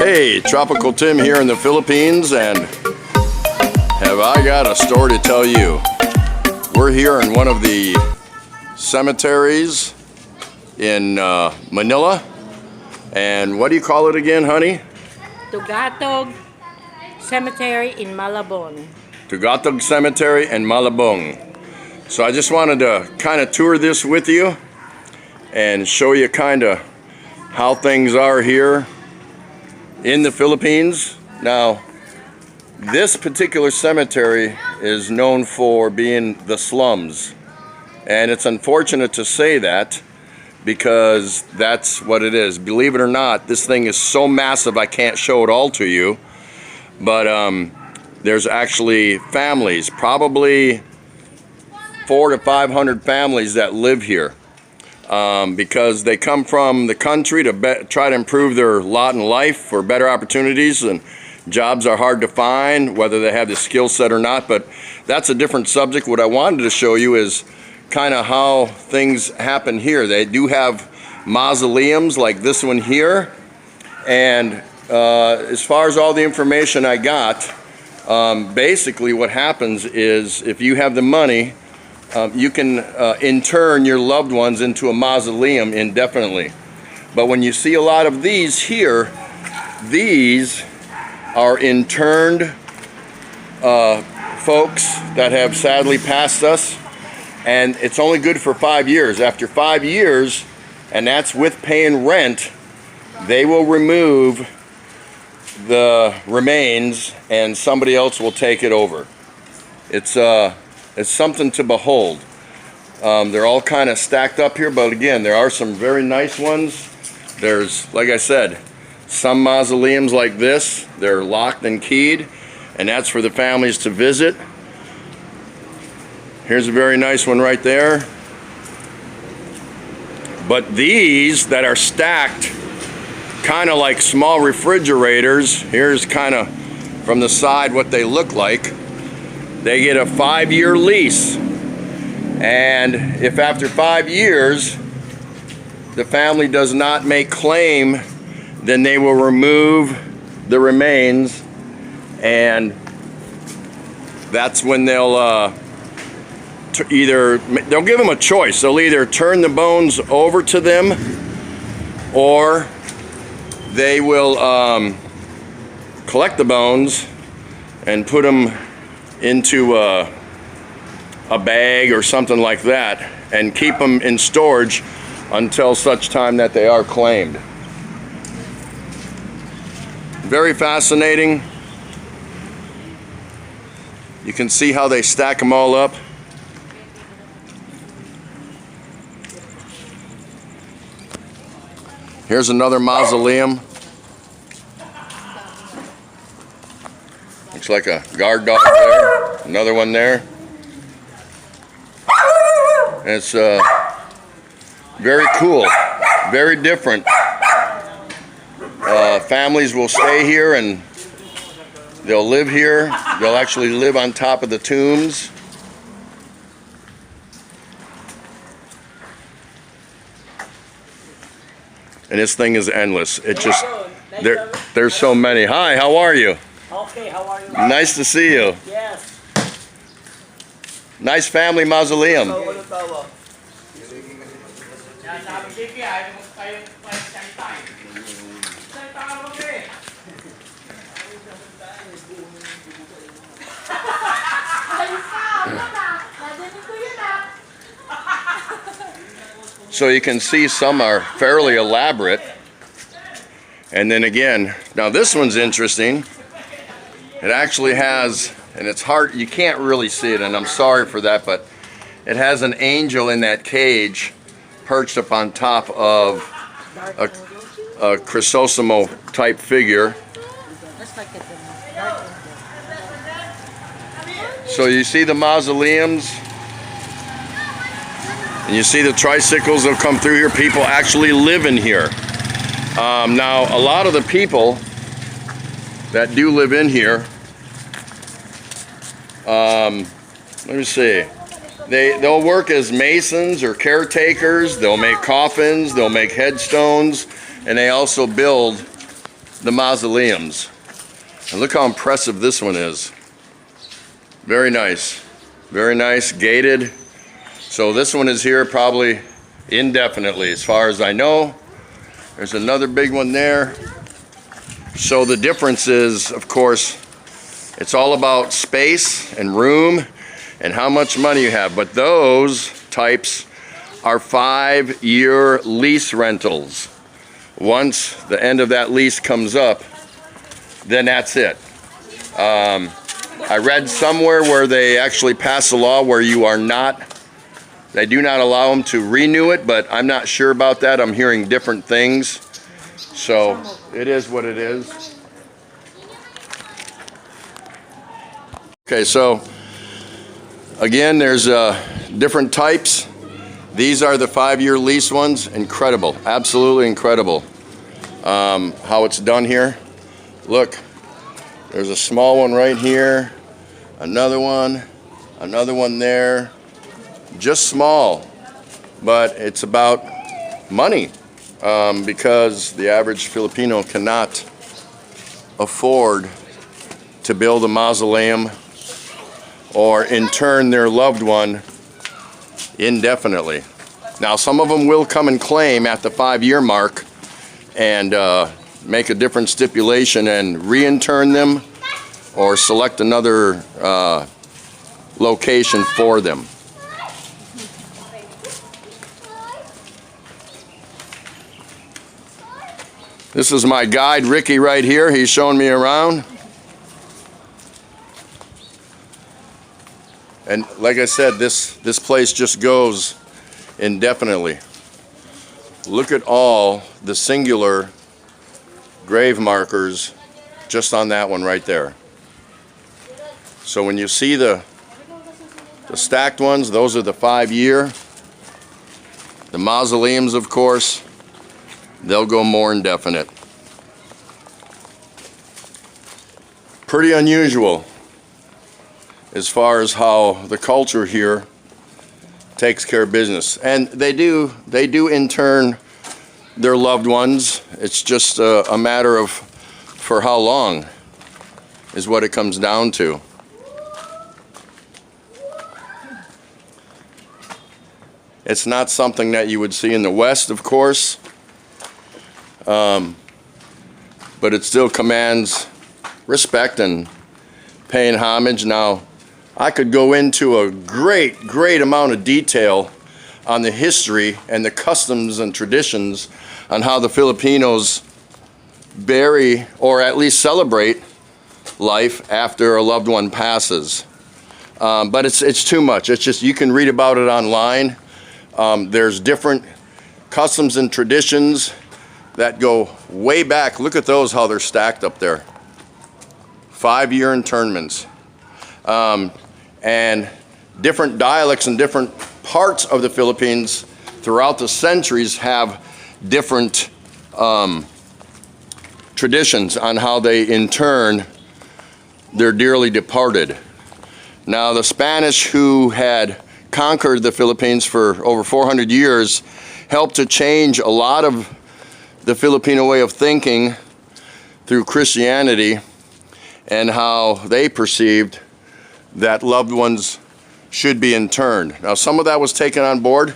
Hey, Tropical Tim here in the Philippines, and have I got a story to tell you. We're here in one of the cemeteries in Manila, and what do you call it again, honey? Tugatog Cemetery in Malabon. Tugatog Cemetery in Malabon. So I just wanted to kind of tour this with you and show you kind of how things are here in the Philippines. Now, this particular cemetery is known for being the slums, and it's unfortunate to say that because that's what it is. Believe it or not, this thing is so massive I can't show it all to you, but there's actually families, probably 400 to 500 families that live here. Because they come from the country to try to improve their lot in life for better opportunities, and jobs are hard to find, whether they have the skill set or not, but that's a different subject. What I wanted to show you is kind of how things happen here. They do have mausoleums like this one here, and as far as all the information I got, basically what happens is if you have the money, you can intern your loved ones into a mausoleum indefinitely. But when you see a lot of these here, these are interned folks that have sadly passed us, and it's only good for 5 years. After 5 years, and that's with paying rent, they will remove the remains and somebody else will take it over. It's something to behold. They're all kind of stacked up here, but again, there are some very nice ones. There's, like I said, some mausoleums like this, they're locked and keyed, and that's for the families to visit. Here's a very nice one right there. But these that are stacked, kind of like small refrigerators, here's kind of from the side what they look like. They get a 5-year lease, and if after 5 years the family does not make claim, then they will remove the remains, and that's when they'll they'll give them a choice. They'll either turn the bones over to them, or they will collect the bones and put them into a bag or something like that and keep them in storage until such time that they are claimed. Very fascinating. You can see how they stack them all up. Here's another mausoleum. Looks like a guard dog there. Another one there. And it's very cool, very different. Families will stay here and they'll live here. They'll actually live on top of the tombs. And this thing is endless. It just, there's so many. Hi, how are you? Okay, how are you? Nice to see you. Yes. Nice family mausoleum. So you can see some are fairly elaborate. And then again, now this one's interesting. It actually has, and it's hard, you can't really see it, and I'm sorry for that, but it has an angel in that cage perched up on top of a Chrysostomo type figure. So you see the mausoleums, and you see the tricycles that come through here. People actually live in here. Now, a lot of the people that do live in here, let me see, they'll work as masons or caretakers. They'll make coffins, they'll make headstones, and they also build the mausoleums. And look how impressive this one is. Very nice. Very nice, gated. So this one is here probably indefinitely as far as I know. There's another big one there. So the difference is, of course, it's all about space and room and how much money you have. But those types are 5-year lease rentals. Once the end of that lease comes up, then that's it. I read somewhere where they actually passed a law where they do not allow them to renew it, but I'm not sure about that. I'm hearing different things. So it is what it is. Okay, so again, there's different types. These are the 5-year lease ones. Incredible, absolutely incredible. How it's done here. Look, there's a small one right here, another one there. Just small, but it's about money because the average Filipino cannot afford to build a mausoleum or intern their loved one indefinitely. Now, some of them will come and claim at the 5-year mark and make a different stipulation and reintern them or select another location for them. This is my guide, Ricky, right here. He's showing me around. And like I said, this place just goes indefinitely. Look at all the singular grave markers just on that one right there. So when you see the stacked ones, those are the 5-year. The mausoleums, of course, they'll go more indefinite. Pretty unusual as far as how the culture here takes care of business. And they do intern their loved ones. It's just a matter of for how long is what it comes down to. It's not something that you would see in the West, of course, but it still commands respect and paying homage. Now, I could go into a great amount of detail on the history and the customs and traditions on how the Filipinos bury or at least celebrate life after a loved one passes. But it's too much. It's just, you can read about it online. There's different customs and traditions that go way back. Look at those, how they're stacked up there. 5-year internments. And different dialects and different parts of the Philippines throughout the centuries have different traditions on how they intern their dearly departed. Now, the Spanish, who had conquered the Philippines for over 400 years, helped to change a lot of the Filipino way of thinking through Christianity and how they perceived that loved ones should be interned. Now, some of that was taken on board,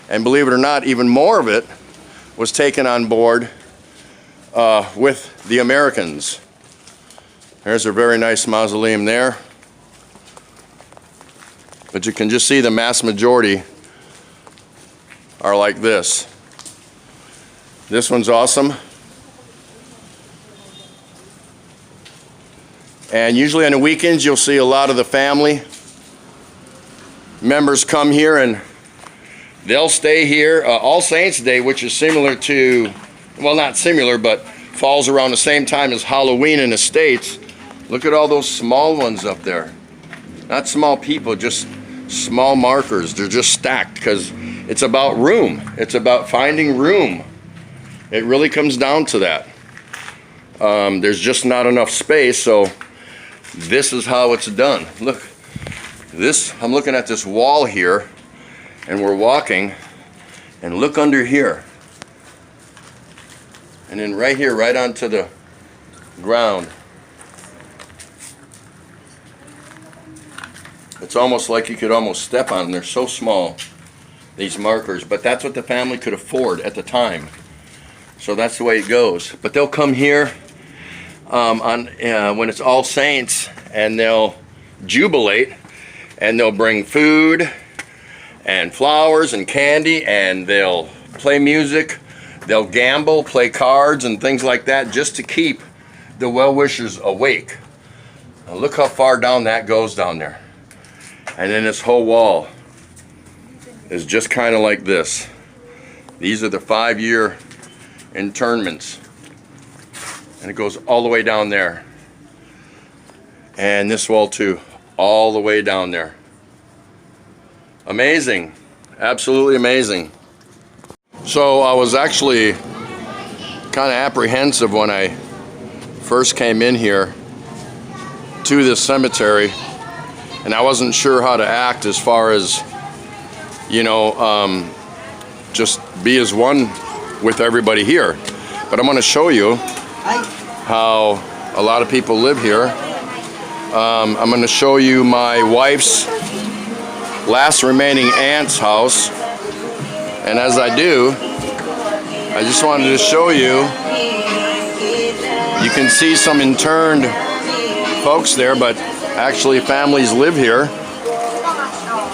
and believe it or not, even more of it was taken on board with the Americans. There's a very nice mausoleum there. But you can just see the mass majority are like this. This one's awesome. And usually on the weekends, you'll see a lot of the family members come here and they'll stay here. All Saints Day, which is similar to, well, not similar, but falls around the same time as Halloween in the States. Look at all those small ones up there. Not small people, just small markers. They're just stacked because it's about room. It's about finding room. It really comes down to that. There's just not enough space, so this is how it's done. Look, I'm looking at this wall here, and we're walking, and look under here. And then right here, right onto the ground. It's almost like you could almost step on them. They're so small, these markers, but that's what the family could afford at the time. So that's the way it goes. But they'll come here when it's All Saints, and they'll jubilate, and they'll bring food and flowers and candy, and they'll play music, they'll gamble, play cards and things like that, just to keep the well-wishers awake. Now look how far down that goes down there. And then this whole wall is just kind of like this. These are the 5-year internments. And it goes all the way down there. And this wall too, all the way down there. Amazing, absolutely amazing. So I was actually kind of apprehensive when I first came in here to this cemetery, and I wasn't sure how to act as far as, you know, just be as one with everybody here. But I'm going to show you how a lot of people live here. I'm going to show you my wife's last remaining aunt's house, and as I do, I just wanted to show you, you can see some interned folks there, but actually families live here,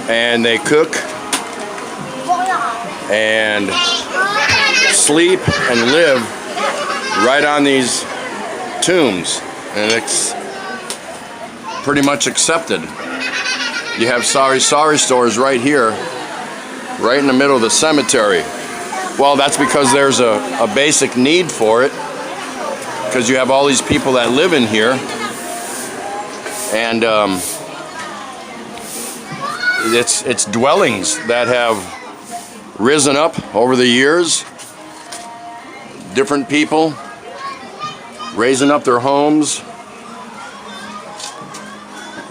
and they cook and sleep and live right on these tombs, and it's pretty much accepted. You have sorry stores right here, right in the middle of the cemetery. Well, that's because there's a basic need for it, because you have all these people that live in here, and it's dwellings that have risen up over the years. Different people raising up their homes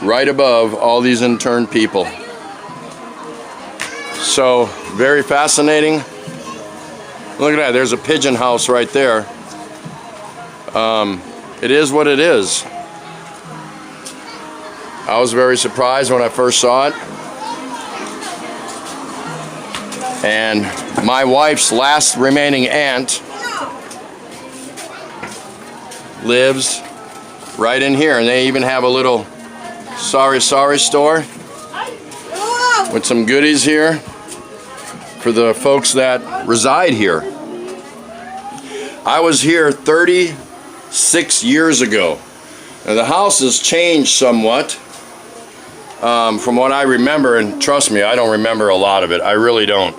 right above all these interned people. So, very fascinating. Look at that, there's a pigeon house right there. It is what it is. I was very surprised when I first saw it. And my wife's last remaining aunt lives right in here, and they even have a little sorry store with some goodies here for the folks that reside here. I was here 36 years ago. Now the house has changed somewhat from what I remember, and trust me, I don't remember a lot of it. I really don't.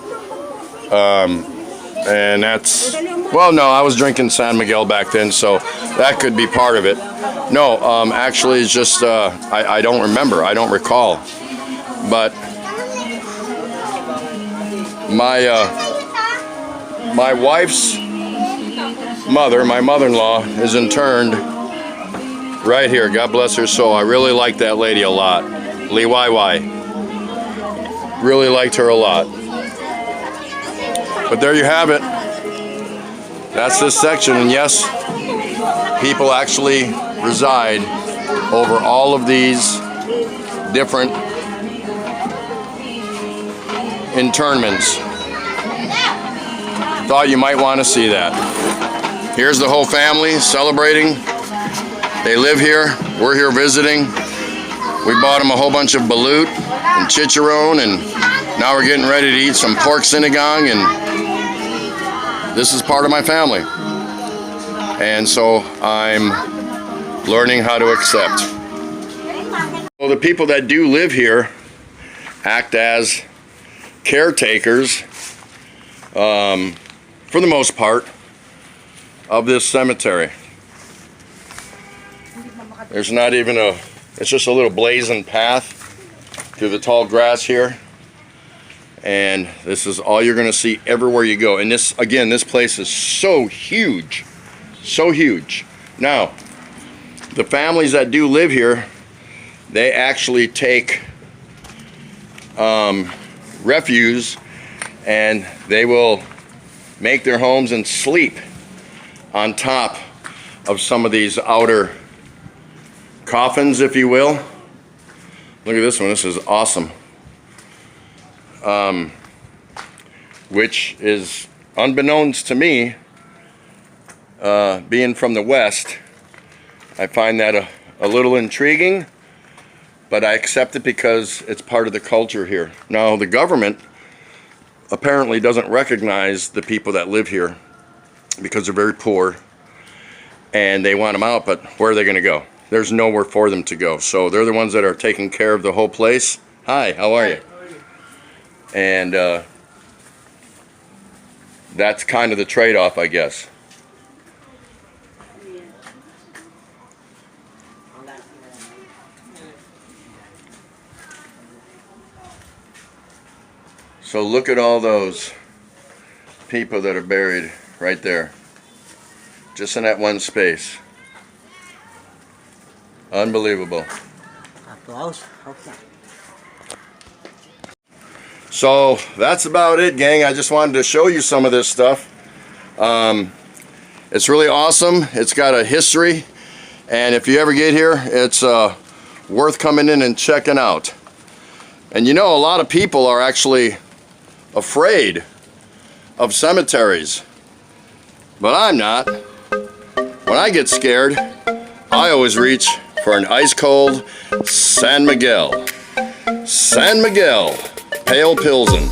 And that's, well, no, I was drinking San Miguel back then, so that could be part of it. No, actually it's just, I don't remember, I don't recall. But my wife's mother, my mother-in-law, is interned right here. God bless her soul. I really like that lady a lot. Lee Y. Really liked her a lot. But there you have it. That's this section, and yes, people actually reside over all of these different internments. Thought you might want to see that. Here's the whole family celebrating. They live here. We're here visiting. We bought them a whole bunch of balut and chicharron, and now we're getting ready to eat some pork sinigang, and this is part of my family. And so I'm learning how to accept. Well, the people that do live here act as caretakers, for the most part, of this cemetery. There's not even it's just a little blazing path through the tall grass here. And this is all you're gonna see everywhere you go. And this, again, this place is so huge, so huge. Now, the families that do live here, they actually take refuse, and they will make their homes and sleep on top of some of these outer coffins, if you will. Look at this one. This is awesome. Which is unbeknownst to me, being from the West, I find that a little intriguing, but I accept it because it's part of the culture here. Now, the government apparently doesn't recognize the people that live here because they're very poor and they want them out, but where are they going to go? There's nowhere for them to go. So they're the ones that are taking care of the whole place. Hi, how are you? And that's kind of the trade-off, I guess. So look at all those people that are buried right there, just in that one space. Unbelievable. So that's about it, gang. I just wanted to show you some of this stuff. It's really awesome. It's got a history, and if you ever get here, it's worth coming in and checking out. And you know, a lot of people are actually afraid of cemeteries, but I'm not. When I get scared, I always reach for an ice cold San Miguel. San Miguel Pale Pilsen.